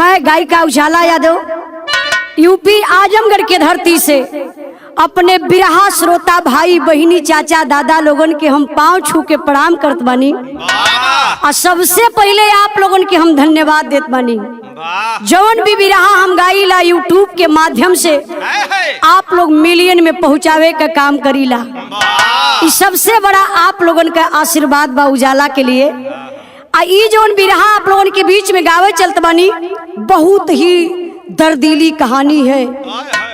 मैं गायिका उजाला यादव यूपी आजमगढ़ के धरती से अपने बिरहा श्रोता भाई बहिनी चाचा दादा लोगन के हम पांव छू के प्रणाम करत बानी। और सबसे पहले आप लोगन के हम धन्यवाद देत बानी। जौन भी बिरहा हम गाइला यूट्यूब के माध्यम से आप लोग मिलियन में पहुंचावे का काम करीला। इस सबसे बड़ा आप लोगन का आशीर्वाद बा उजाला के लिए। ई जौन बिरहा आप लोगन के बीच में गावे चलत बानी बहुत ही दर्दीली कहानी है।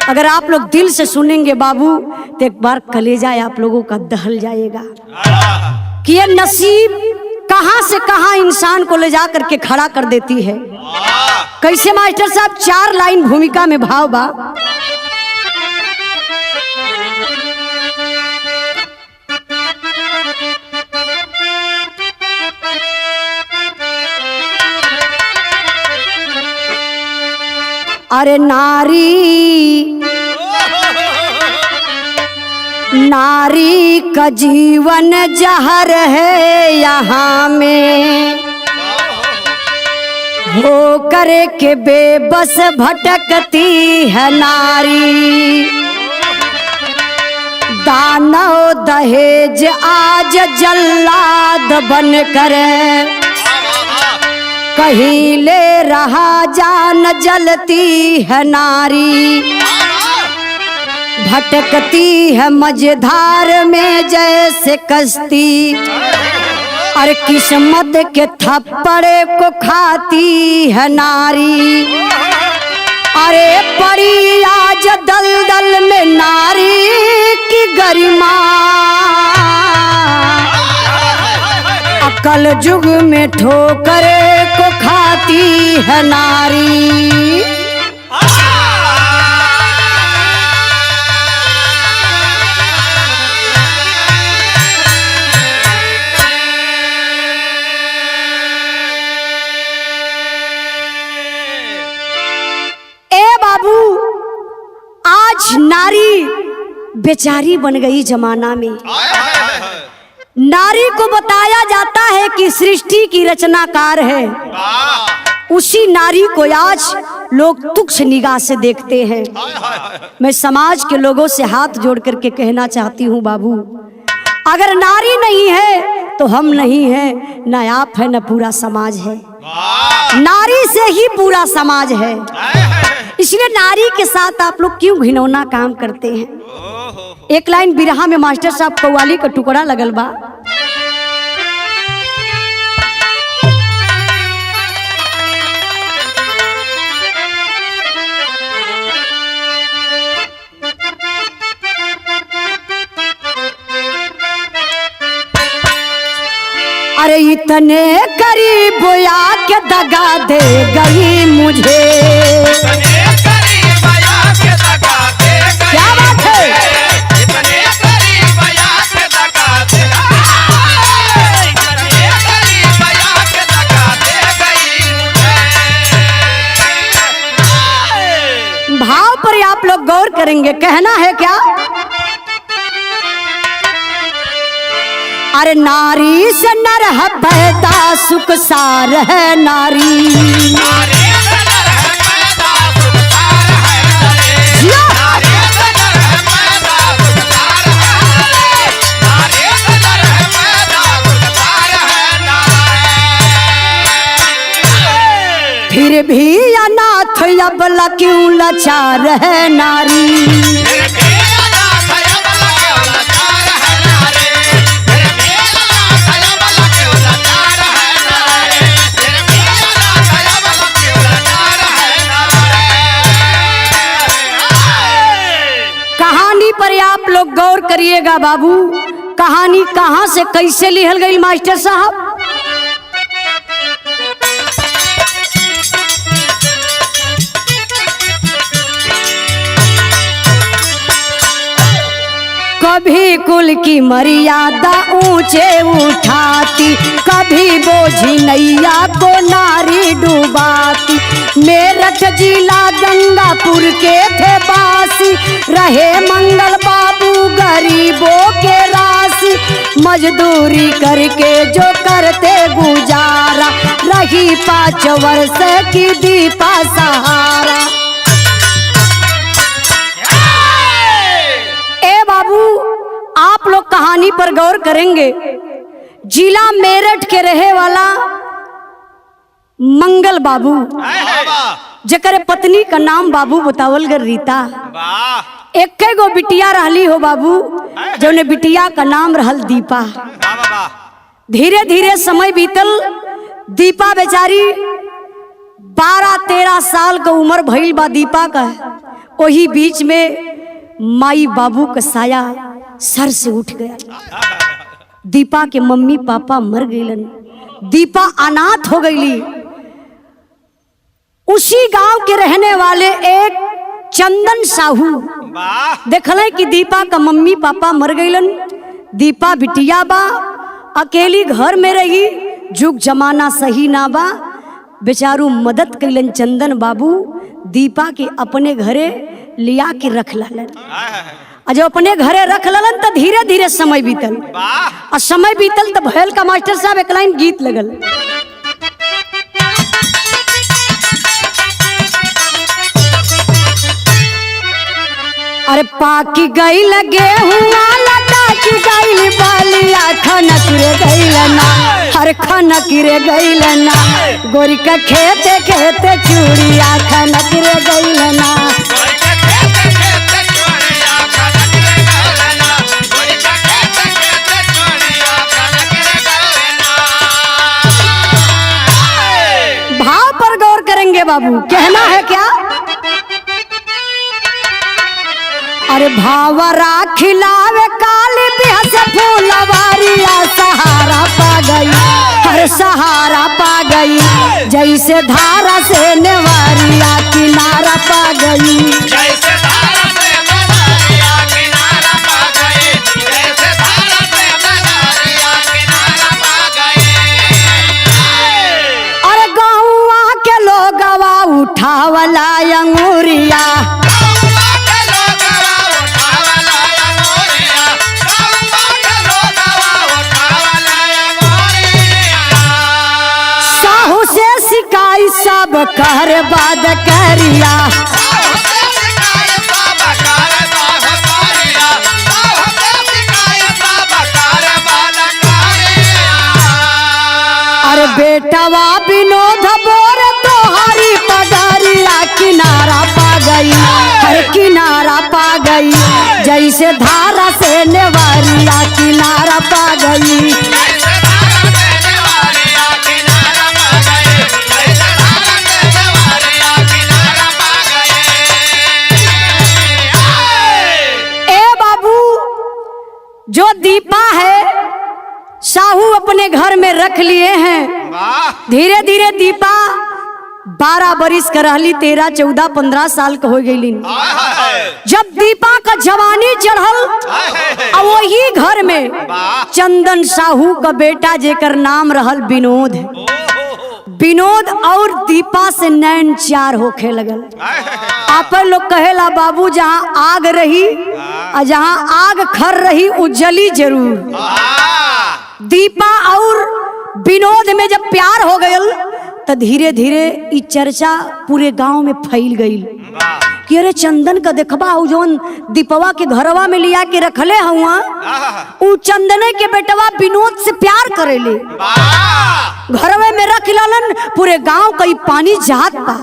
अगर आप लोग दिल से सुनेंगे बाबू तो एक बार कलेजा आप लोगों का दहल जाएगा कि ये नसीब कहां से कहां इंसान को ले जा करके खड़ा कर देती है। कैसे मास्टर साहब? 4 लाइन भूमिका में भाव बा। अरे नारी नारी का जीवन जहर है यहाँ में, हो करे के बेबस भटकती है नारी। दानव दहेज आज जल्लाद बन कर कहीं ले रहा जान जलती है नारी। भटकती है मझधार में जैसे कश्ती, और किस्मत के थप्पड़े को खाती है नारी। अरे पड़ी आज दलदल में नारी की गरिमा, अकल जुग में ठोकरे को खाती है नारी। आज नारी बेचारी बन गई जमाना में। नारी को बताया जाता है कि सृष्टि की रचनाकार है, उसी नारी को आज लोग तुच्छ निगाह से देखते हैं। मैं समाज के लोगों से हाथ जोड़ करके कहना चाहती हूँ बाबू, अगर नारी नहीं है तो हम नहीं हैं, न आप है न पूरा समाज है। नारी से ही पूरा समाज है। इसलिए नारी के साथ आप लोग क्यों घिनौना काम करते हैं? एक लाइन बिरहा में मास्टर साहब कव्वाली का टुकड़ा लगल बा। अरे इतने करीब आके दगा दे गई मुझे, क्या बात है? भाव पर आप लोग गौर करेंगे, कहना है क्या? अरे नारी से नर है पैदा, सुख सार है नारी। फिर भी अनाथ अबला क्यों लाचार है नारी। कहानी पर आप लोग गौर करिएगा बाबू, कहानी कहां से कैसे लिखल गई मास्टर साहब। कभी कुल की मर्यादा ऊंचे उठाती, कभी बोझी नैया को नारी डुबाती। मेरठ जिला गंगापुर के थे बासी, रहे मंगल बाबू गरीबों के राशि। मजदूरी करके जो करते गुजारा, रही रही 5 वर्ष की दीपा सहारा। ए बाबू, आप लोग कहानी पर गौर करेंगे। जिला मेरठ के रहे वाला मंगल बाबू, जकर पत्नी का नाम बाबू बतावल गर रीता। एक गो बिटिया रहली हो बाबू, जो बिटिया का नाम रहल दीपा। धीरे धीरे समय बीतल, दीपा बेचारी 12-13 साल का उम्र भइल बा दीपा का। वही बीच में माई बाबू का साया सर से उठ गया। दीपा के मम्मी पापा मर गईलन, दीपा अनाथ हो गईली। उसी गांव के रहने वाले एक चंदन साहू देखल कि दीपा का मम्मी पापा मर गईलन, दीपा बिटिया बा, अकेली घर में रही, जुग जमाना सही ना बा। बेचारू मदद कैलन चंदन बाबू, दीपा के अपने घरे लिया के रख लालन। जब अपने घरे रख ललन तो धीरे धीरे समय बीतल। और समय बीतल तो भैल का मास्टर साहब एक लाइन गीत लगल। अरे पाकी गई लगे हुआ लटा की गई बालिया, खनक रे गई लना, हर खनक रे गई लना, गोरी का खेते खेते चूड़िया, खनक रे गई लना। भाव पर गौर करेंगे बाबू, कहना है क्या? अरे भावरा खिलावे काली बिहस फूलवारिया, सहारा पा गई, हर सहारा पा गई, जैसे धारा से नेवारिया किनारा पा गई। जैसे धारा से नेवारिया किनारा पा गई, जैसे धारा से नेवारिया किनारा पा गई। अरे गौवा के लोगवा उठावला अंगूरिया, सब कर बाद करिया, अरे बेटवा विनोद बोर तोहारी पगारिया, किनारा पा गई, हर किनारा पा गई, जैसे धारा से नेवारिया किनारा पा गई। जो दीपा है साहू अपने घर में रख लिए हैं। धीरे धीरे दीपा 12 बरिस का रहली, 13, 14, 15 साल का हो गई। जब दीपा का जवानी चढ़ल, और वही घर में चंदन साहू का बेटा जेकर नाम रहल विनोद, विनोद और दीपा से नैन चार होखे लगल। आप लोग कहेला बाबू, जहाँ आग रही और जहाँ आग खर रही उज्जली जरूर। दीपा और विनोद में जब प्यार हो गयल तो धीरे धीरे ये चर्चा पूरे गांव में फैल गई कि अरे चंदन का देखबा जौन दीपवा के घरवा में लिया के रखले हुआ, उ चंदने के बेटवा विनोद से प्यार करेले, घरवे में रख लालन। पूरे गांव का पानी जात बा,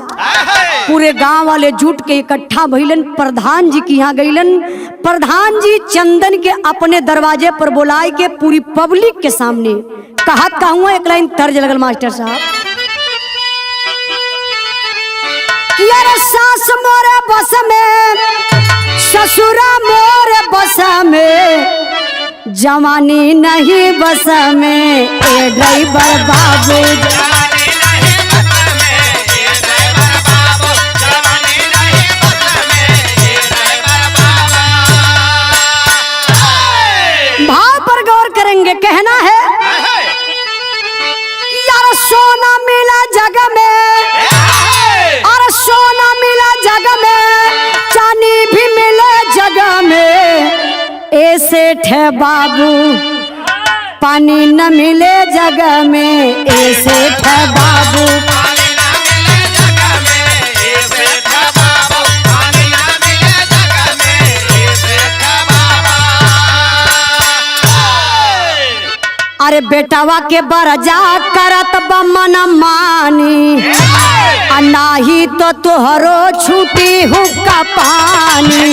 पूरे गांव वाले जुट के इकट्ठा भइलन, प्रधान जी के यहाँ गइलन। प्रधान जी चंदन के अपने दरवाजे पर बुलाए के पूरी पब्लिक के सामने कहत कहूँ, एक लाइन तर्ज लगल मास्टर साहब, सास मोरे बस में, ससुरा मोरे बस में, जवानी नहीं बस में, ए ड्राइवर बाबू, भाव पर गौर करेंगे। कहना है यार सोना मिला जग में, और सोना मिला जग में, चांदी भी मिले जग में, ऐसे ठे बाबू पानी न मिले जग में ए सेठ बाबू। अरे बेटावा के बरजा करत बमन मानी, नाही तो तुहरो छूटी हुक्का पानी।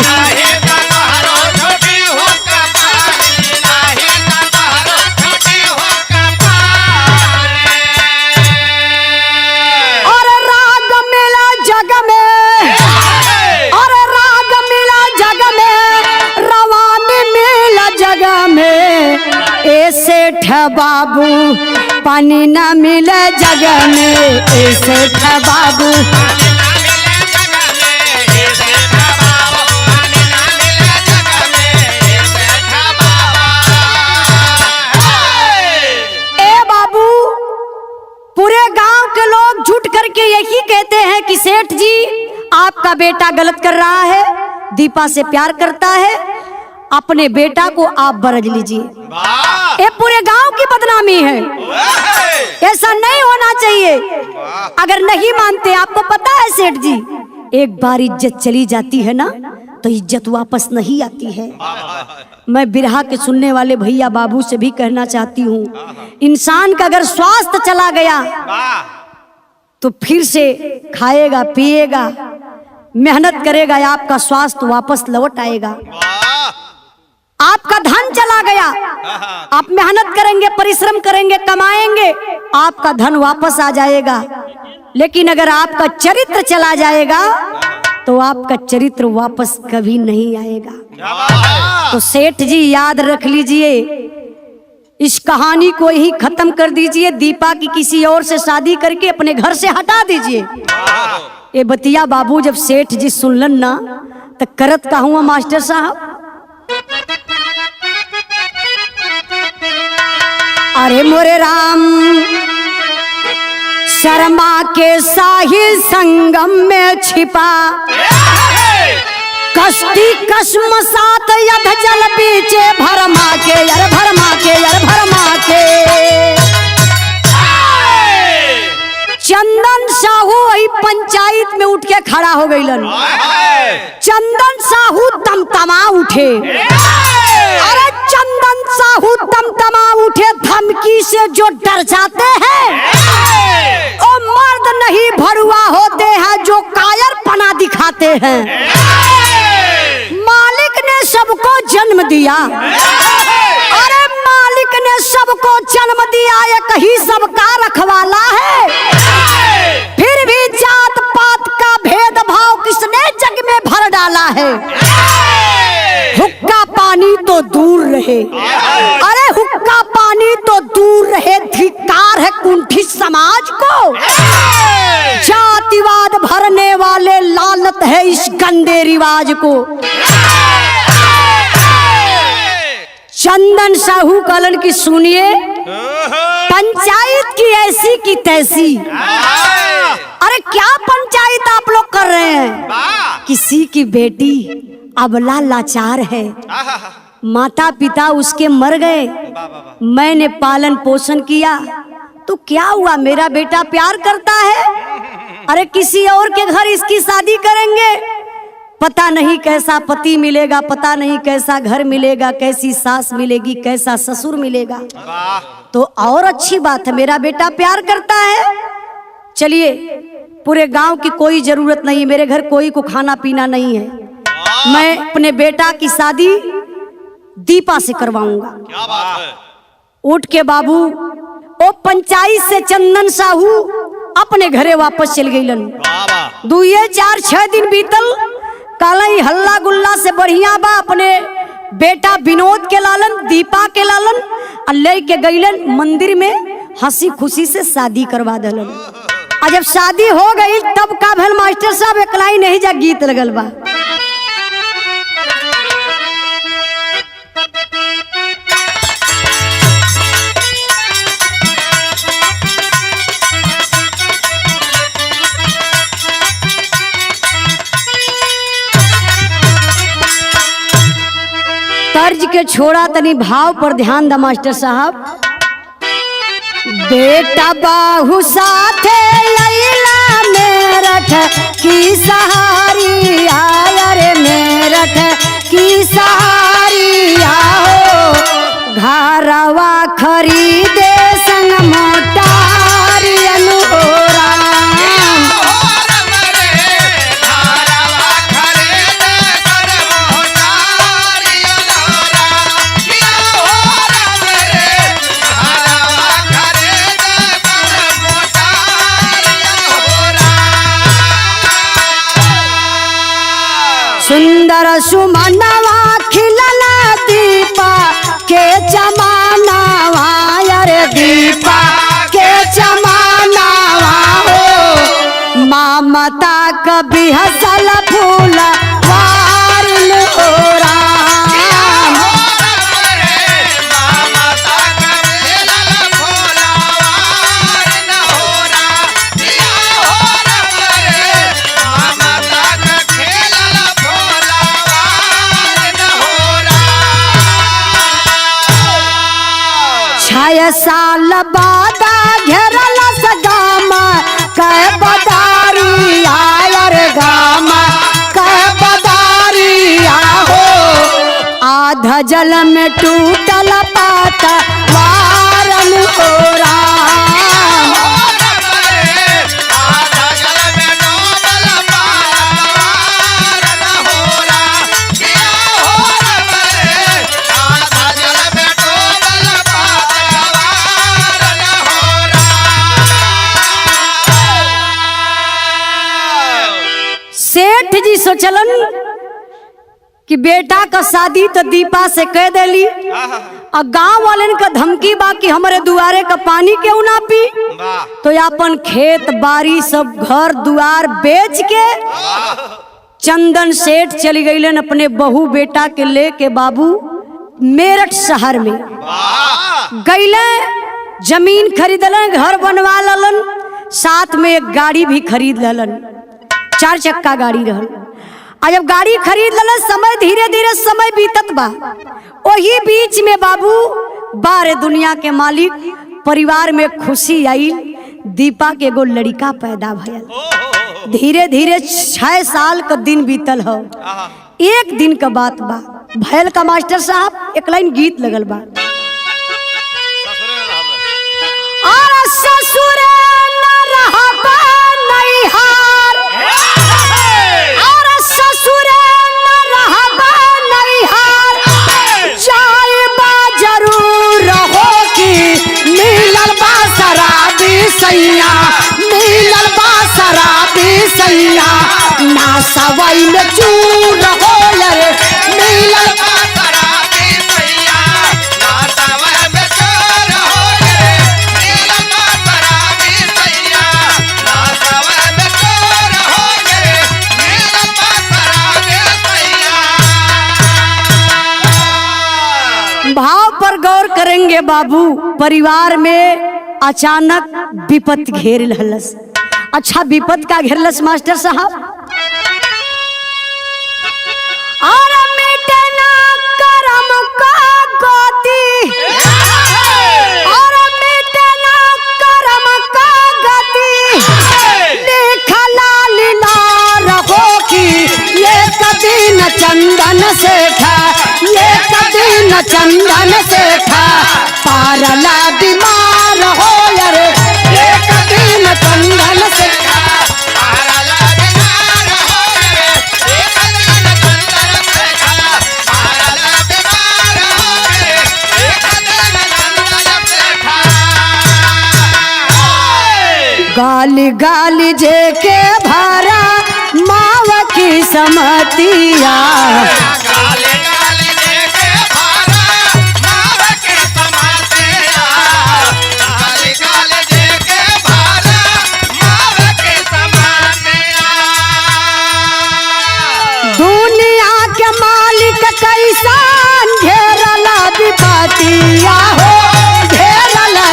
और राग मिला जग में, और राग मिला जग में, रवानी मिला जग में ए सेठ बाबू। पानी न मिले जग में ए सेठ बाबू। ए बाबू, पूरे गांव के लोग झूठ करके यही कहते हैं कि सेठ जी आपका बेटा गलत कर रहा है, दीपा से प्यार करता है, अपने बेटा को आप बरज लीजिए। ये पूरे गांव की बदनामी है, ऐसा नहीं होना चाहिए। अगर नहीं मानते, आपको पता है सेठ जी, एक बार इज्जत चली जाती है ना तो इज्जत वापस नहीं आती है। मैं बिरहा के सुनने वाले भैया बाबू से भी कहना चाहती हूँ, इंसान का अगर स्वास्थ्य चला गया तो फिर से खाएगा पिएगा, मेहनत करेगा, आपका स्वास्थ्य वापस लौट आएगा। आपका धन चला गया, आप मेहनत करेंगे, परिश्रम करेंगे, कमाएंगे, आपका धन वापस आ जाएगा। लेकिन अगर आपका चरित्र चला जाएगा तो आपका चरित्र वापस कभी नहीं आएगा। तो सेठ जी याद रख लीजिए, इस कहानी को ही खत्म कर दीजिए, दीपा की किसी और से शादी करके अपने घर से हटा दीजिए। ये बतिया बाबू जब सेठ जी सुनलन ना तो करत का हुआ मास्टर साहब। अरे मोरे राम, शर्मा के साहिल संगम में छिपा, कश्ती कश्म सात यध जल बीचे, भरमा के यार भरमा के यार भरमा के। चंदन साहू वही पंचायत में उठ के खड़ा हो गईलन। चंदन साहू तमतमा उठे, अरे चंदन साहू तमतमा उठे, धमकी से जो डर जाते हैं ओ मर्द नहीं भरुआ होते हैं जो कायर पना दिखाते हैं। मालिक ने सबको जन्म दिया, अरे मालिक ने सबको जन्म दिया, एक ही सबका रखवाला है। फिर भी जात पात का भेदभाव किसने जग में भर डाला है। हुक्का पानी तो दूर रहे, अरे हुक्का पानी तो दूर रहे, धिक्कार है कुंठित समाज को। जातिवाद भरने वाले लानत है इस गंदे रिवाज को। चंदन साहू कलन की सुनिए, पंचायत की ऐसी की तैसी। अरे क्या पंचायत आप लोग कर रहे हैं? किसी की बेटी अबला लाचार है, माता पिता उसके मर गए, मैंने पालन पोषण किया तो क्या हुआ, मेरा बेटा प्यार करता है, अरे किसी और के घर इसकी शादी करेंगे, पता नहीं कैसा पति मिलेगा, पता नहीं कैसा घर मिलेगा, कैसी सास मिलेगी, कैसा ससुर मिलेगा। तो और अच्छी बात है, मेरा बेटा प्यार करता है। चलिए, पूरे गांव की कोई जरूरत नहीं, मेरे घर कोई को खाना पीना नहीं है, मैं अपने बेटा की शादी दीपा से करवाऊंगा। क्या बात है? उठ के बाबू ओ पंचायत से चंदन साहू अपने घरे वापस चल गईलन। दुए 4-6 दिन बीतल, कालई हल्ला गुल्ला से बढ़िया बा अपने बेटा विनोद के लालन, दीपा के लालन ले के गईलन मंदिर में, हंसी खुशी से शादी करवा दलन। और जब शादी हो गई तब का भल मास्टर साहब एकलाई नहीं जा गीत लगल बा। तर्ज के छोड़ा तनी भाव पर ध्यान दा मास्टर साहब। बेटा बाहू साथे लैला मेरठ की सहारी रे मेरठ की सहारी हो घरवा खरीदे संग मोटारी अनुरा सुंदर सुमनवा खिलल दीपा के जमानावा रे दीपा के जमानावा हो ममता कभी हसल फूल वारन ओरा साल बादा घेरल सगामा कह बदारी रे गामा कह बदारी हो आधा जल में टूटल पाता वारन ओरा सेठ जी सोचलन कि बेटा का शादी तो दीपा से कह देली और गांव वालन का धमकी बा कि हमारे दुआरे का पानी क्यों ना पी तो अपन खेत बाड़ी सब घर दुआर बेच के चंदन सेठ चली गईलन अपने बहू बेटा के लेके बाबू मेरठ शहर में गईले जमीन खरीदलन घर बनवा ललन साथ में एक गाड़ी भी खरीद ललन 4 चक्का गाड़ी रहल आ जब गाड़ी खरीद लल समय धीरे धीरे समय बीतत बा वही बीच में बाबू बारे दुनिया के मालिक परिवार में खुशी आई दीपा के एगो लड़का पैदा भयल धीरे धीरे 6 साल का दिन बीतल हो एक दिन का बात बा भयल का मास्टर साहब एक लाइन गीत लगल बा और ससुरे न रहबा नैहार और ससुरे न रहबा नैहार जाइबा जरूर हो कि मिलल बा शराबी सैया मिलल बा शराबी सैया ना सवाई में चूर हो रे मिलल बा शराबी सैया ना सवाई में चूर हो रे मिलल बा शराबी सैया ना सवाई में चूर हो रे मिलल बा शराबी सैया। भाव पर गौर करेंगे बाबू परिवार में अचानक विपत्ति घेर लहलस अच्छा विपत्ति का घेरलस मास्टर साहब और मिटना करम का गति और मिटना करम का गति लिखला लीला रहो कि ये कभी न चंदन से था ये कभी न चंदन से था पारला बीमार हो रे ये कभी न चंदन से था पारला बीमार हो रे ये कभी न चंदन से था पारला बीमार हो रे ये कभी न चंदन से था गाली गाली जे के भरा माव की समतिया कैसान घेरला विपतिया हो घेरला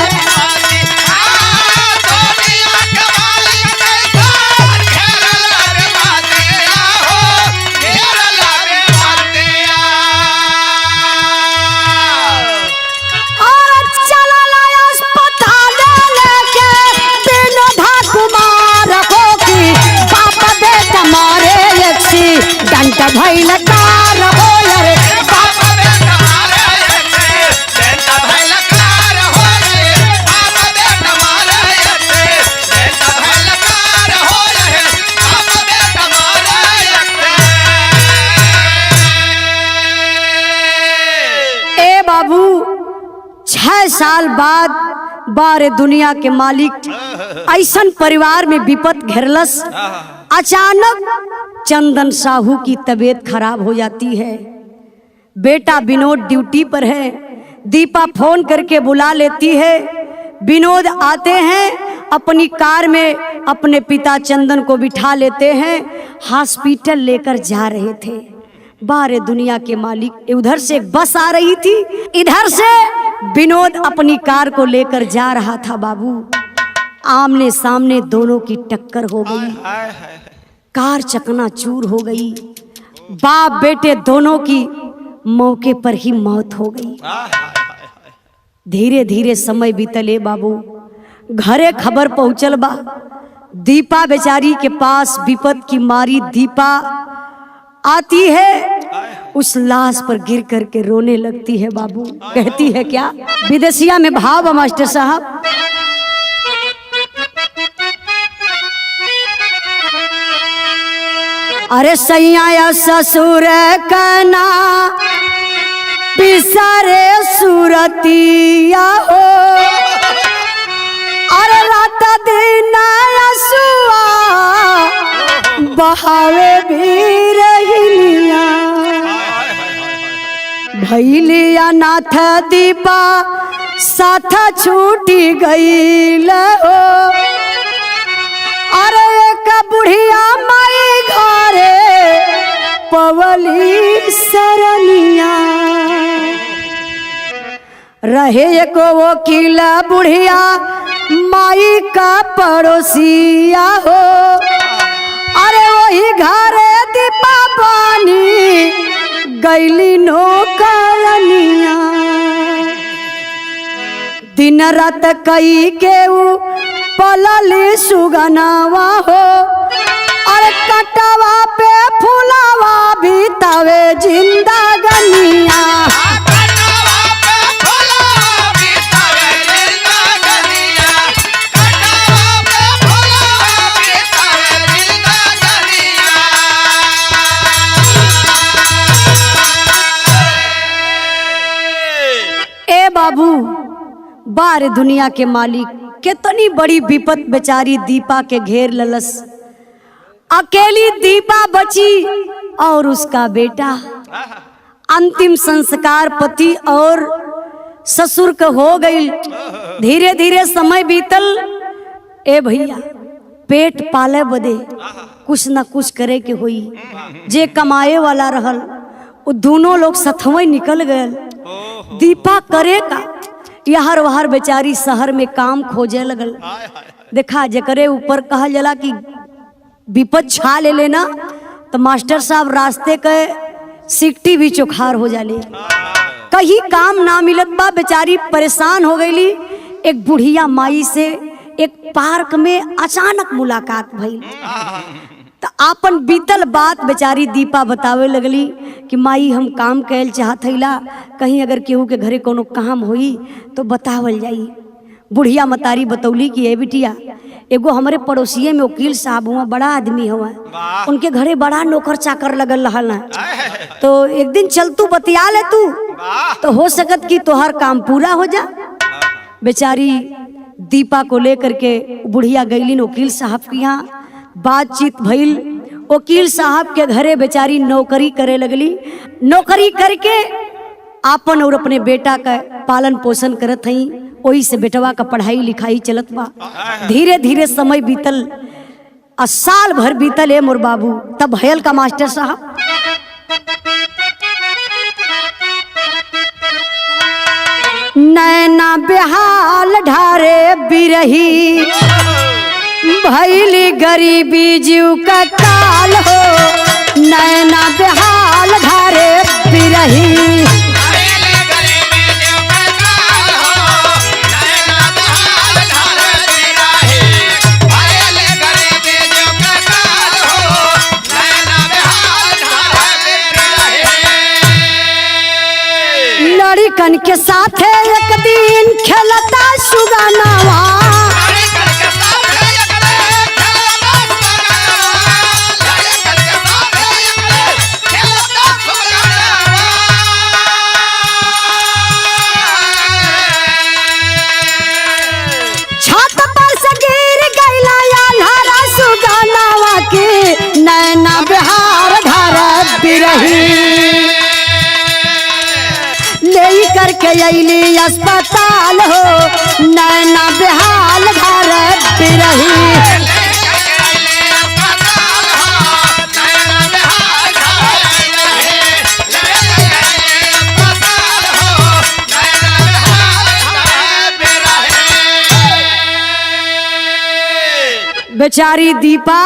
भइल कार हो रे बाप बेटा मारे बेटा भइल कार हो रे बाप बेटा मारे बेटा भइल कार हो रे बाप बेटा मारे। ए बाबू 6 साल बाद बारे दुनिया के मालिक ऐसन परिवार में विपत घेरलस। अचानक चंदन साहू की तबीयत खराब हो जाती है। बेटा विनोद ड्यूटी पर है। दीपा फोन करके बुला लेती है। विनोद आते हैं, अपनी कार में अपने पिता चंदन को बिठा लेते हैं, हॉस्पिटल लेकर जा रहे थे। बारे दुनिया के मालिक, उधर से बस आ रही थी, इधर से विनोद अपनी कार को लेकर जा रहा था। बाबू आमने सामने दोनों की टक्कर हो गई, कार चकनाचूर हो गई। बाप बेटे दोनों की मौके पर ही मौत हो गई। धीरे धीरे समय बीतले बाबू, घरे खबर पहुंचल बा। दीपा बेचारी के पास विपत की मारी दीपा आती है, उस लाश पर गिर करके रोने लगती है। बाबू कहती है क्या? विदेशिया में भाव मास्टर साहब। अरे सैया ससुर कना पिसरे सुरतिया हो, अरे रात दिन असुआ बहावे भी रहिया। भैलिया नाथ दीपा साथ छूटी गईल हो, अरे एक बुढ़िया माई घरे पवली सरनिया। रहे एको वकील बुढ़िया माई का पड़ोसिया हो, अरे वही घरे दीपा बानी गैली नौकरनिया। दिन रात कई के पलली सुगनावा हो, अरे कटवा पे फुलावा भी तवे जिंदगनिया। बाबू बार दुनिया के मालिक, कितनी बड़ी विपत बेचारी दीपा के घेर ललस। अकेली दीपा बची और उसका बेटा। अंतिम संस्कार पति और ससुर का हो गई। धीरे धीरे समय बीतल। ए भैया, पेट पाले बदे कुछ न कुछ करे के हुई। जे कमाए वाला रहल वो दोनों लोग सथवे निकल गए। दीपा करे का यहर वहर बेचारी शहर में काम खोजे लगल। देखा जकरे ऊपर कहा जला कि विपत छा ले लेना, तो मास्टर साहब रास्ते के सिकटी भी चोखार हो जाले। कहीं काम ना मिलत बा, बेचारी परेशान हो गईली। एक बुढ़िया माई से एक पार्क में अचानक मुलाकात भई। तो आपन बीतल बात बेचारी दीपा बतावे लगली कि माई हम काम कैल चाहत हईला, कहीं अगर केहू के घरे कोनो काम होई तो बतावल जाई। बुढ़िया मतारी बतौली कि ए बिटिया, एगो हमारे पड़ोसिये में वकील साहब हुआ, बड़ा आदमी हुआ, उनके घरे बड़ा नौकर चाकर लगल रहल है। तो एक दिन चल तू बतिया ले तू, तो हो सकत कि तोहर काम पूरा हो जा। बेचारी दीपा को लेकर के बुढ़िया गईलिन वकील साहब के यहाँ। बातचीत भइल। वकील साहब के घरे बेचारी नौकरी करे लगली। नौकरी करके आपन और अपने बेटा का पालन पोषण करत हई। वही से बेटवा का पढ़ाई लिखाई चलत बा। धीरे धीरे समय बीतल, साल भर बीतल है मोर बाबू। तब भयल का मास्टर साहब नैना बेहाल ढारे बिरही, भैली गरीबी जीव का काल हो। नैना बेहाल ढारे बिरही, लइकन के साथे एक दिन खेलता सुगानावा। छत पर से गिर गइला आल्हा सुगानावा के नैना बिहार धार बिरही। ले करके अइली अस्पताल हो नैना बेहाल घर बिरही। बेचारी दीपा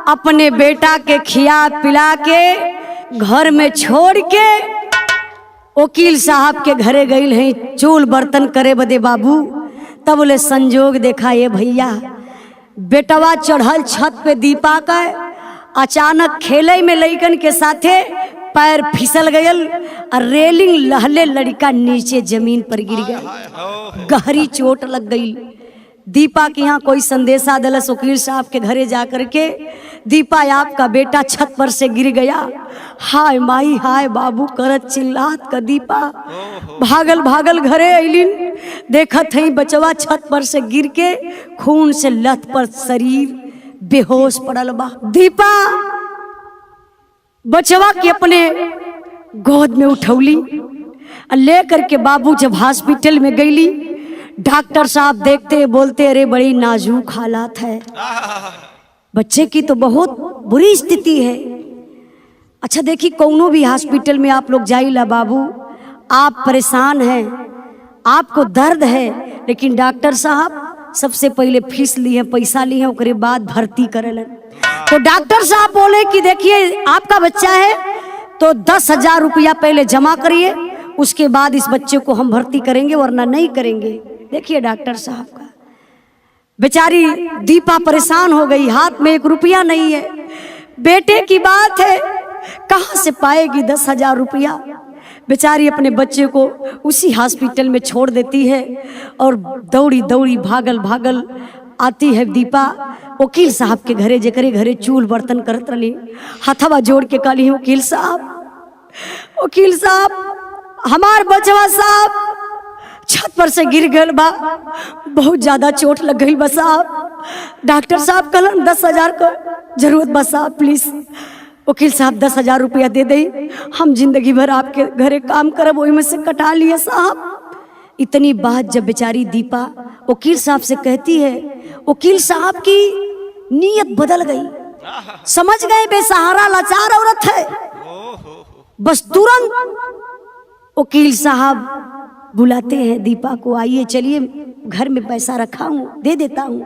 अपने बेटा के खिया पिला के घर में छोड़ के वकील साहब के घरे गई हैं चूल बर्तन करे बदे बाबू। तब बोले संजोग देखा ये भैया, बेटवा चढ़ल छत पे दीपा का अचानक खेले में लइकन के साथे पैर फिसल गयल और रेलिंग लहले लड़का नीचे जमीन पर गिर गया, गहरी चोट लग गई। दीपा के यहाँ कोई संदेशा दलस वकील साहब के घरे जा करके, दीपा आपका बेटा छत पर से गिर गया। हाय माई हाय बाबू करत चिल्लात का दीपा भागल भागल घरे अइलिन। देखत हई बचवा छत पर से गिर के खून से लथ पर शरीर बेहोश पड़ल बा। दीपा बचवा के अपने गोद में उठौली और लेकर के बाबू जब हॉस्पिटल में गईली, डॉक्टर साहब देखते बोलते अरे बड़ी नाजुक हालात है, बच्चे की तो बहुत बुरी स्थिति है। अच्छा देखिए कौनो भी हॉस्पिटल में आप लोग जाइला बाबू, आप परेशान हैं, आपको दर्द है, लेकिन डॉक्टर साहब सबसे पहले फीस ली है, पैसा ली है, उसके बाद भर्ती करेलन। तो डॉक्टर साहब बोले कि देखिए आपका बच्चा है तो 10,000 रुपया पहले जमा करिए, उसके बाद इस बच्चे को हम भर्ती करेंगे वरना नहीं करेंगे। देखिए डॉक्टर साहब का। बेचारी दीपा परेशान हो गई, हाथ में 1 रुपया नहीं है, बेटे की बात है कहाँ से पाएगी 10,000 रुपया। बेचारी अपने बच्चे को उसी हॉस्पिटल में छोड़ देती है और दौड़ी दौड़ी भागल भागल आती है दीपा वकील साहब के घरे, जेकरे घरे चूल बर्तन करत रही। हथवा जोड़ के कहली वकील साहब हमार बचवा साहब छत पर से गिर गल बा, बहुत ज्यादा चोट लग गई बा साहब। डॉक्टर साहब कहलन 10,000 का जरूरत बा साहब प्लीज। वकील साहब 10,000 रुपया दे दे, हम जिंदगी भर आपके घरे काम करब, वही में से कटा लिए साहब। इतनी बात जब बेचारी दीपा वकील साहब से कहती है, वकील साहब की नीयत बदल गई, समझ गए बेसहारा लाचार औरत है। बस तुरंत वकील साहब बुलाते हैं दीपा को, आइए चलिए घर में पैसा रखा हूँ दे देता हूँ।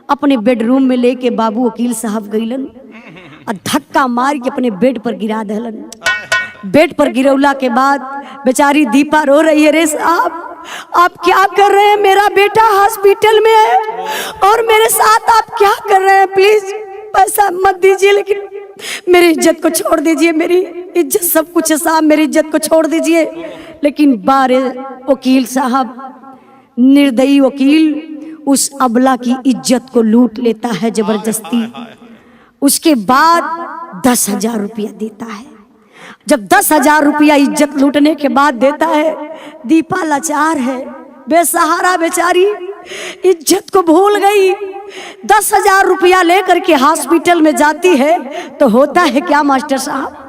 अपने बेडरूम में लेके बाबू वकील साहब गईलन और धक्का मार के अपने बेड पर गिरा दहलन। बेड पर गिरौला के बाद बेचारी दीपा रो रही है, रे साहब आप क्या कर रहे हैं, मेरा बेटा हॉस्पिटल में है और मेरे साथ आप क्या कर रहे हैं, प्लीज पैसा मत दीजिए, लेकिन मेरी इज्जत को छोड़ दीजिए, मेरी इज्जत सब कुछ है साहब, मेरी इज्जत को छोड़ दीजिए। लेकिन बारे वकील साहब, निर्दयी वकील उस अबला की इज्जत को लूट लेता है जबरदस्ती। उसके बाद 10,000 रुपया देता है। जब 10,000 रुपया इज्जत लूटने के बाद देता है, दीपा लाचार है, बेसहारा बेचारी इज्जत को भूल गई। 10,000 रुपया लेकर के हॉस्पिटल में जाती है तो होता है क्या मास्टर साहब,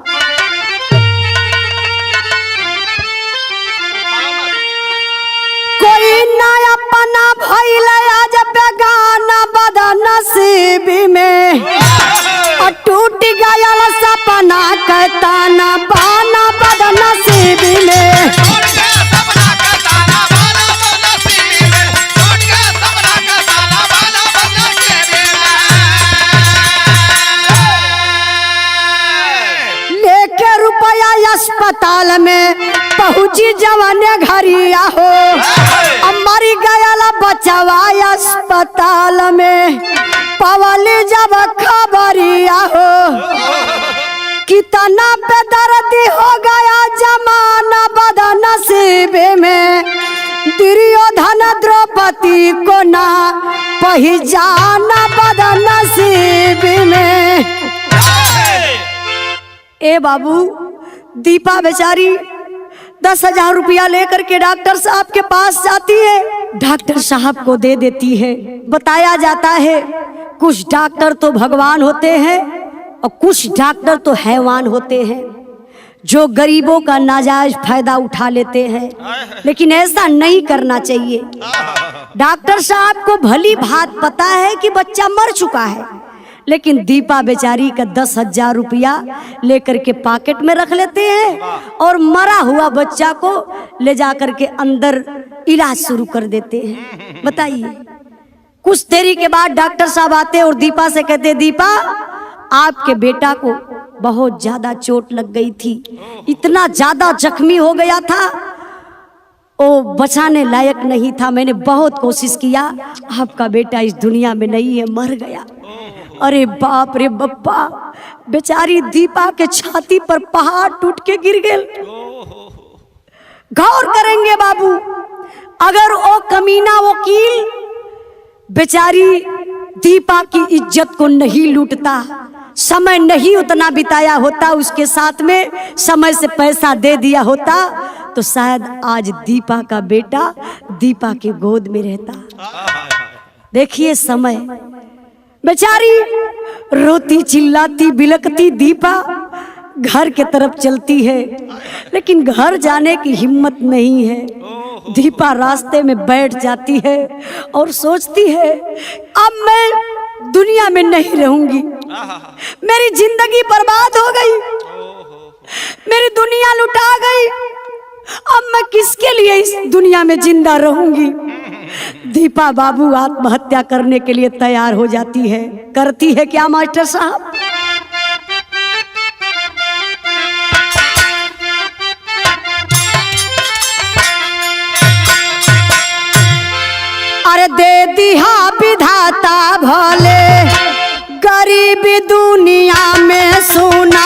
कोई नया पना भइल आज बेगाना बदनसीब में, और टूट गया सपना कहताना बाना बदनसीब में। लेके रुपया अस्पताल में पहुंची जवाने घरिया हो, मरी गया बचवा अस्पताल में पवली जब खबरिया हो। कितना बेदर्दी हो गया जमाना बदनसीब में, दुर्योधन द्रौपदी को ना पहचाना बदनसीब में। ए बाबू, दीपा बेचारी 10,000 रुपया लेकर के डॉक्टर साहब के पास जाती है, डॉक्टर साहब को दे देती है। बताया जाता है कुछ डॉक्टर तो भगवान होते हैं और कुछ डॉक्टर तो हैवान होते हैं जो गरीबों का नाजायज फायदा उठा लेते हैं, लेकिन ऐसा नहीं करना चाहिए। डॉक्टर साहब को भली भांत पता है कि बच्चा मर चुका है, लेकिन दीपा बेचारी का 10,000 रुपया लेकर के पॉकेट में रख लेते हैं और मरा हुआ बच्चा को ले जाकर के अंदर इलाज शुरू कर देते हैं। बताइए, कुछ देरी के बाद डॉक्टर साहब आते और दीपा से कहते, दीपा आपके बेटा को बहुत ज्यादा चोट लग गई थी, इतना ज्यादा जख्मी हो गया था, वो बचाने लायक नहीं था, मैंने बहुत कोशिश किया, आपका बेटा इस दुनिया में नहीं है, मर गया। अरे बाप रे बप्पा, बेचारी दीपा के छाती पर पहाड़ टूट के गिर गए। गौर करेंगे बाबू, अगर वो कमीना वकील बेचारी दीपा की इज्जत को नहीं लूटता, समय नहीं उतना बिताया होता, उसके साथ में समय से पैसा दे दिया होता, तो शायद आज दीपा का बेटा दीपा के गोद में रहता। देखिए समय, बेचारी रोती चिल्लाती बिलकती दीपा घर के तरफ चलती है, लेकिन घर जाने की हिम्मत नहीं है। दीपा रास्ते में बैठ जाती है और सोचती है, अब मैं दुनिया में नहीं रहूंगी, मेरी जिंदगी बर्बाद हो गई, मेरी दुनिया लुटा गई, अब मैं किसके लिए इस दुनिया में जिंदा रहूंगी। दीपा बाबू आत्महत्या करने के लिए तैयार हो जाती है। करती है क्या मास्टर साहब? अरे दे दिया विधाता भले गरीबी दुनिया में सोना,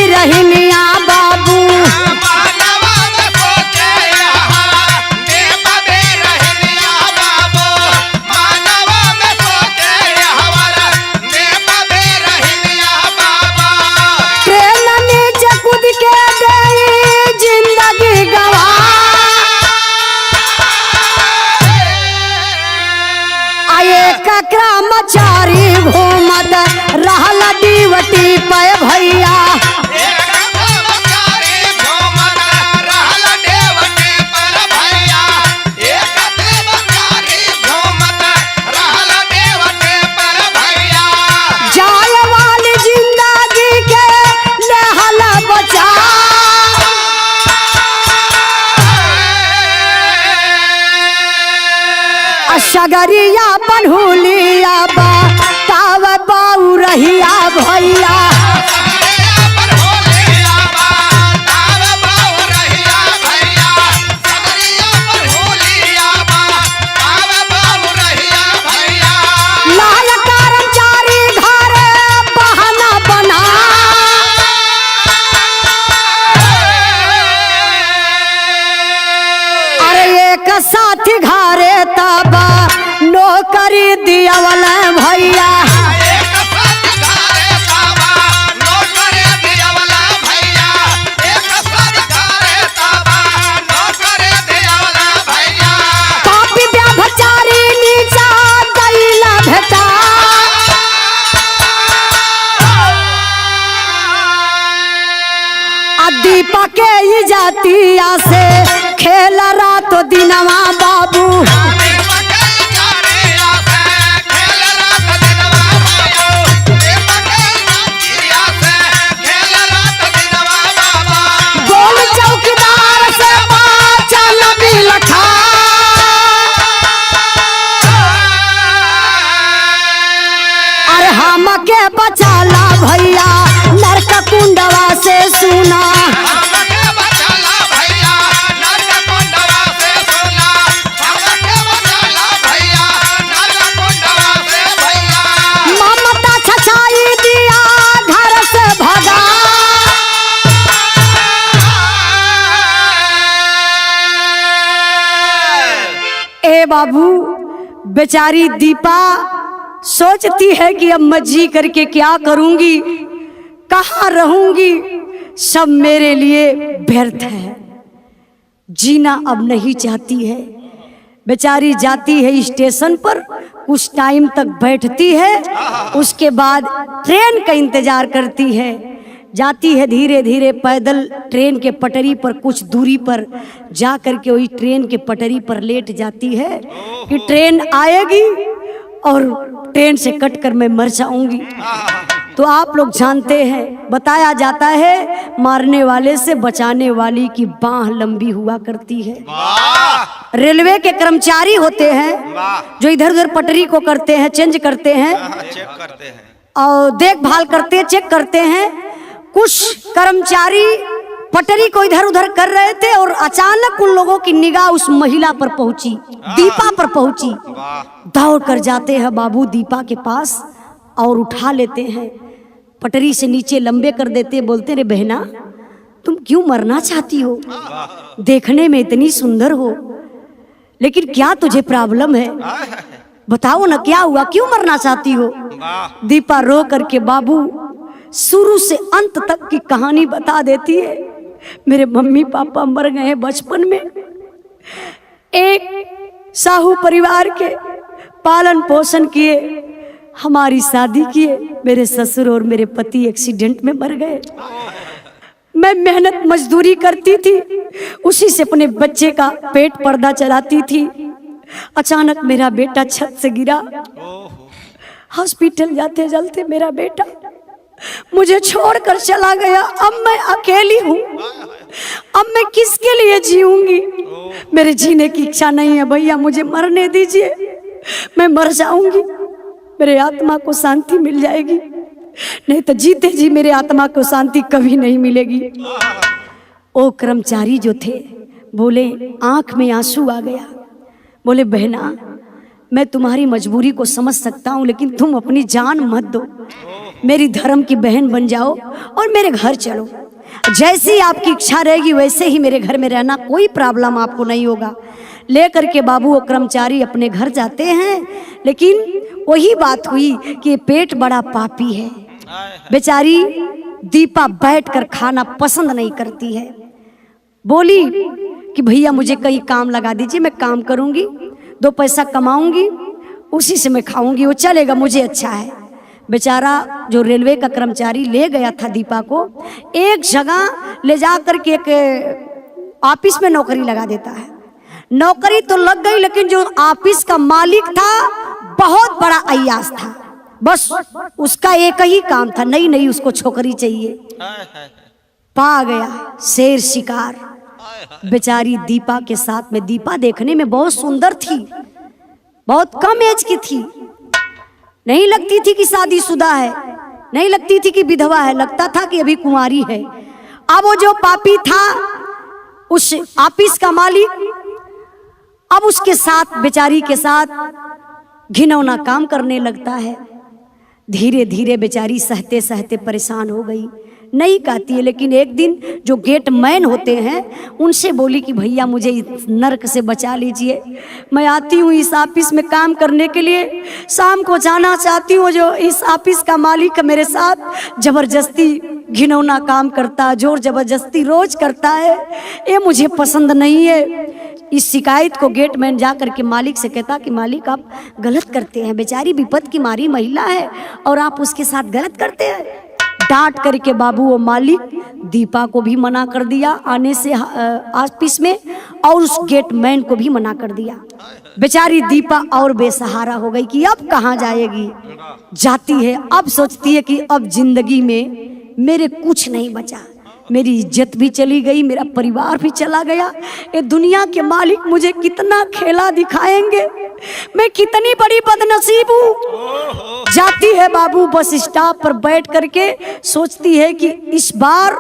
रहनिया बाबू ट्रेन नीचे कूद के गई जिंदगी गवा, आए कर्मचारी घूमत रहल डीवटी पे भैया, सगरिया बनहुलिया बा ताव बाऊ रहिया भैया, लाल कर्मचारी घर बहाना बना, अरे एक साथी घरे तबा नौकरी दिया वाला भैया, पापी व्यभिचारी नीचा दैला भेटा, दीपा के ही जातिया से खेल रात दिनवा बाबू, गोल चौक मेरे बाबू। बेचारी दीपा सोचती है कि अब मैं जी करके क्या करूंगी, कहाँ रहूंगी, सब मेरे लिए व्यर्थ है, जीना अब नहीं चाहती है। बेचारी जाती है स्टेशन पर, कुछ टाइम तक बैठती है, उसके बाद ट्रेन का इंतजार करती है। जाती है धीरे धीरे पैदल ट्रेन के पटरी पर, कुछ दूरी पर जा करके वही ट्रेन के पटरी पर लेट जाती है कि ट्रेन आएगी और ट्रेन से कटकर मैं मर जाऊंगी। तो आप लोग जानते हैं, बताया जाता है मारने वाले से बचाने वाली की बाह लंबी हुआ करती है। रेलवे के कर्मचारी होते हैं जो इधर उधर पटरी को करते हैं, चेंज करते हैं, चेक करते हैं और देखभाल करते हैं, चेक करते हैं। कुछ कर्मचारी पटरी को इधर उधर कर रहे थे और अचानक उन लोगों की निगाह उस महिला पर पहुंची, दीपा पर पहुंची। दौड़ कर जाते हैं बाबू दीपा के पास और उठा लेते हैं, पटरी से नीचे लंबे कर देते, बोलते रे बहना तुम क्यों मरना चाहती हो, देखने में इतनी सुंदर हो, लेकिन क्या तुझे प्रॉब्लम है, बताओ ना क्या हुआ, क्यों मरना चाहती हो। दीपा रो करके बाबू शुरू से अंत तक की कहानी बता देती है। मेरे मम्मी पापा मर गए बचपन में, एक साहू परिवार के पालन पोषण किए, हमारी शादी किए, मेरे ससुर और मेरे पति एक्सीडेंट में मर गए। मैं मेहनत मजदूरी करती थी, उसी से अपने बच्चे का पेट पर्दा चलाती थी। अचानक मेरा बेटा छत से गिरा, हॉस्पिटल जाते जाते मेरा बेटा मुझे छोड़कर चला गया। अब मैं अकेली हूँ, अब मैं किसके लिए जीऊंगी, मेरे जीने की इच्छा नहीं है भैया, मुझे मरने दीजिए, मैं मर जाऊंगी, मेरे आत्मा को शांति मिल जाएगी, नहीं तो जीते जी मेरे आत्मा को शांति कभी नहीं मिलेगी। वो कर्मचारी जो थे बोले, आंख में आंसू आ गया, बोले बहना मैं तुम्हारी मजबूरी को समझ सकता हूँ, लेकिन तुम अपनी जान मत दो, मेरी धर्म की बहन बन जाओ और मेरे घर चलो, जैसी आपकी इच्छा रहेगी वैसे ही मेरे घर में रहना, कोई प्रॉब्लम आपको नहीं होगा। लेकर के बाबू वो कर्मचारी अपने घर जाते हैं, लेकिन वही बात हुई कि पेट बड़ा पापी है। बेचारी दीपा बैठकर खाना पसंद नहीं करती है, बोली कि भैया मुझे कहीं काम लगा दीजिए, मैं काम करूंगी, 2 पैसा कमाऊंगी, उसी से मैं खाऊंगी, वो चलेगा, मुझे अच्छा है। बेचारा जो रेलवे का कर्मचारी ले गया था दीपा को, एक जगह ले जा करके एक ऑफिस में नौकरी लगा देता है। नौकरी तो लग गई, लेकिन जो ऑफिस का मालिक था बहुत बड़ा अय्याश था, बस उसका एक ही काम था, नई नई उसको छोकरी चाहिए। पा गया शेर शिकार। बेचारी दीपा के साथ में, दीपा देखने में बहुत सुंदर थी, बहुत कम एज की थी, नहीं लगती थी कि शादीशुदा है, नहीं लगती थी कि विधवा है, लगता था कि अभी कुंवारी है। अब वो जो पापी था उस ऑफिस का मालिक, अब उसके साथ, बेचारी के साथ घिनौना काम करने लगता है। धीरे धीरे बेचारी सहते सहते परेशान हो गई, नहीं कहती है, लेकिन एक दिन जो गेट मैन होते हैं उनसे बोली कि भैया मुझे इस नर्क से बचा लीजिए, मैं आती हूँ इस ऑफिस में काम करने के लिए, शाम को जाना चाहती हूँ, जो इस ऑफिस का मालिक मेरे साथ जबरदस्ती घिनौना काम करता, जोर जबरदस्ती रोज करता है, ये मुझे पसंद नहीं है। इस शिकायत को गेट मैन जा करके मालिक से कहता कि मालिक आप गलत करते हैं, बेचारी विपद की मारी महिला है और आप उसके साथ गलत करते हैं। डांट करके बाबू वो मालिक दीपा को भी मना कर दिया आने से ऑफिस में, और उस गेट मैन को भी मना कर दिया। बेचारी दीपा और बेसहारा हो गई कि अब कहाँ जाएगी। जाती है, अब सोचती है कि अब जिंदगी में मेरे कुछ नहीं बचा, मेरी इज्जत भी चली गई, मेरा परिवार भी चला गया, ये दुनिया के मालिक मुझे कितना खेला दिखाएंगे, मैं कितनी बड़ी बदनसीब हूँ। जाती है बाबू बस स्टॉप पर बैठ करके सोचती है कि इस बार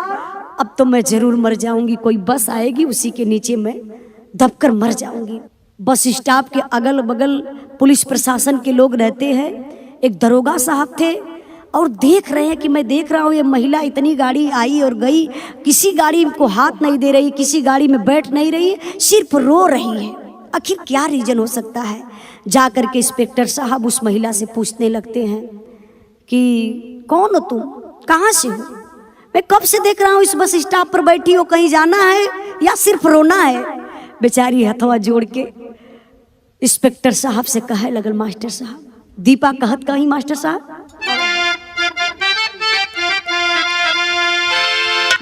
अब तो मैं जरूर मर जाऊंगी, कोई बस आएगी उसी के नीचे मैं दबकर मर जाऊंगी। बस स्टॉप के अगल बगल पुलिस प्रशासन के लोग रहते हैं, एक दरोगा साहब थे और देख रहे हैं कि मैं देख रहा हूँ ये महिला इतनी गाड़ी आई और गई, किसी गाड़ी को हाथ नहीं दे रही, किसी गाड़ी में बैठ नहीं रही, सिर्फ रो रही है, आखिर क्या रीजन हो सकता है। जा कर के इंस्पेक्टर साहब उस महिला से पूछने लगते हैं कि कौन हो तुम, कहाँ से हो? मैं कब से देख रहा हूँ इस बस स्टॉप पर बैठी हो, कहीं जाना है या सिर्फ रोना है? बेचारी हथवा जोड़ के इंस्पेक्टर साहब से कहे लगल, मास्टर साहब। दीपा कहत कहीं, मास्टर साहब।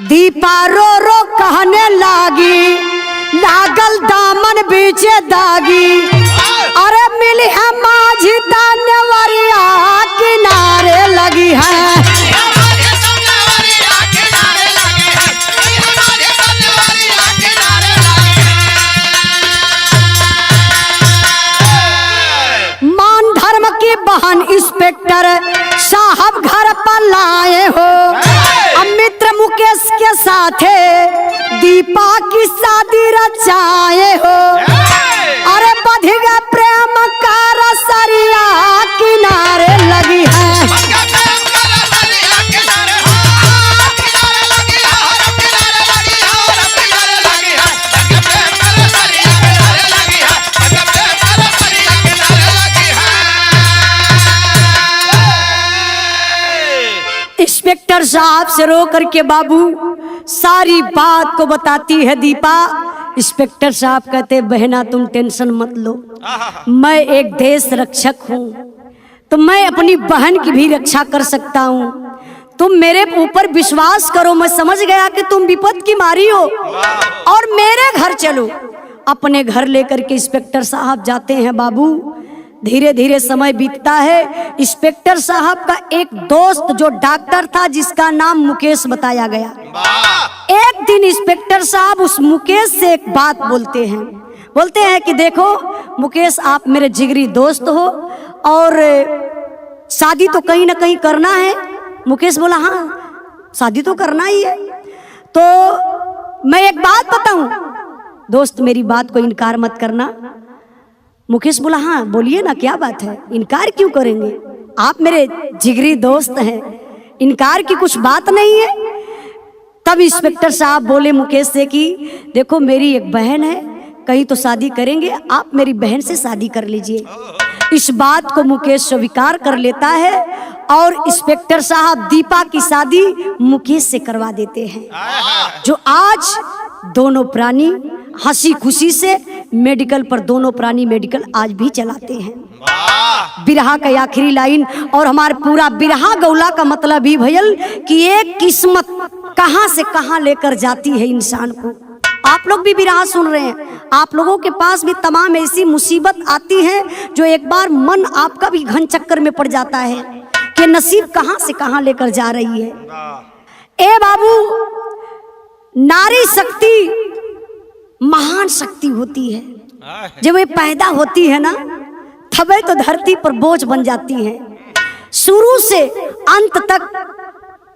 दीपा रो रो कहने लागी, लागल दामन बीचे दागी, अरे मिली है माझी तानवरिया किनारे लगी है। मान धर्म की बहन इंस्पेक्टर साहब घर पर लाए हो, मित्र मुकेश के साथे दीपा की शादी रचाए हो, अरे बध गए प्रेम का रसरिया किनारे लगी है। इंस्पेक्टर साहब से रो करके बाबू सारी बात को बताती है दीपा। इंस्पेक्टर साहब कहते, बहना तुम टेंशन मत लो, मैं एक देश रक्षक हूँ, तो मैं अपनी बहन की भी रक्षा कर सकता हूँ। तुम मेरे ऊपर विश्वास करो, मैं समझ गया कि तुम विपद की मारी हो और मेरे घर चलो। अपने घर लेकर के इंस्पेक्टर साहब जाते हैं बाबू। धीरे धीरे समय बीतता है। इंस्पेक्टर साहब का एक दोस्त जो डॉक्टर था, जिसका नाम मुकेश बताया गया, एक दिन इंस्पेक्टर साहब उस मुकेश से एक बात बोलते हैं कि देखो मुकेश, आप मेरे जिगरी दोस्त हो और शादी तो कहीं ना कहीं करना है। मुकेश बोला, हाँ शादी तो करना ही है। तो मैं एक बात बताऊं दोस्त, मेरी बात को इनकार मत करना। मुकेश बोला, हाँ बोलिए ना, क्या बात है, इनकार क्यों करेंगे, आप मेरे जिगरी दोस्त हैं, इनकार की कुछ बात नहीं है। तब इंस्पेक्टर साहब बोले मुकेश से कि देखो मेरी एक बहन है, कहीं तो शादी करेंगे, आप मेरी बहन से शादी कर लीजिए। इस बात को मुकेश स्वीकार कर लेता है और इंस्पेक्टर साहब दीपा की शादी मुकेश से करवा देते हैं, जो आज दोनों प्राणी हंसी खुशी से मेडिकल पर, दोनों प्राणी मेडिकल आज भी चलाते हैं। बिरहा का आखिरी लाइन और हमारे पूरा बिरहा गौला का मतलब ही भयल कि एक किस्मत कहां से कहां लेकर जाती है इंसान को। आप लोग भी बिरहा सुन रहे हैं, आप लोगों के पास भी तमाम ऐसी मुसीबत आती है जो एक बार मन आपका भी घन चक्कर में पड़ जाता है कि नसीब कहां से कहां लेकर जा रही है। ए बाबू, नारी शक्ति महान शक्ति होती है। जब ये पैदा होती है ना, तबे तो धरती पर बोझ बन जाती है, शुरू से अंत तक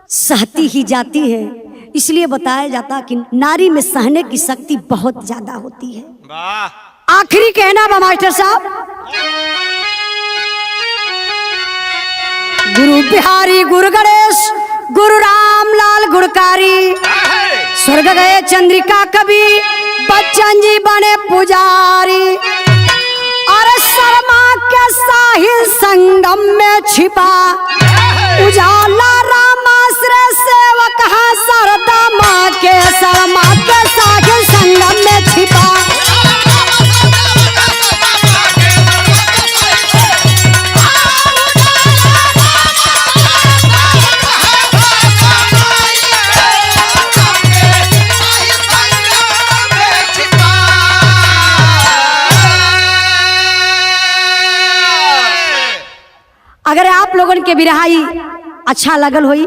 सहती ही जाती है। इसलिए बताया जाता कि नारी में सहने की शक्ति बहुत ज्यादा होती है। आखिरी कहना बा मास्टर साहब, गुरु बिहारी गुरु गणेश गुरु रामलाल गुणकारी, स्वर्ग गए चंद्रिका कवि बच्चन जी बने पुजारी, और शर्मा के साहिल संगम में छिपा उजाला रामाश्रय सेवक है सरदा माँ के, शर्मा के साहिल संगम में छिपा। अगर आप लोगन के बिरहाई अच्छा लगल होई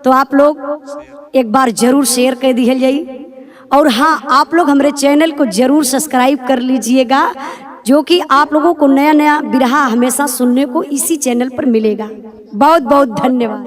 तो आप लोग एक बार जरूर शेयर कर दिया जाई, और हाँ आप लोग हमारे चैनल को जरूर सब्सक्राइब कर लीजिएगा, जो कि आप लोगों को नया नया बिरहा हमेशा सुनने को इसी चैनल पर मिलेगा। बहुत बहुत धन्यवाद।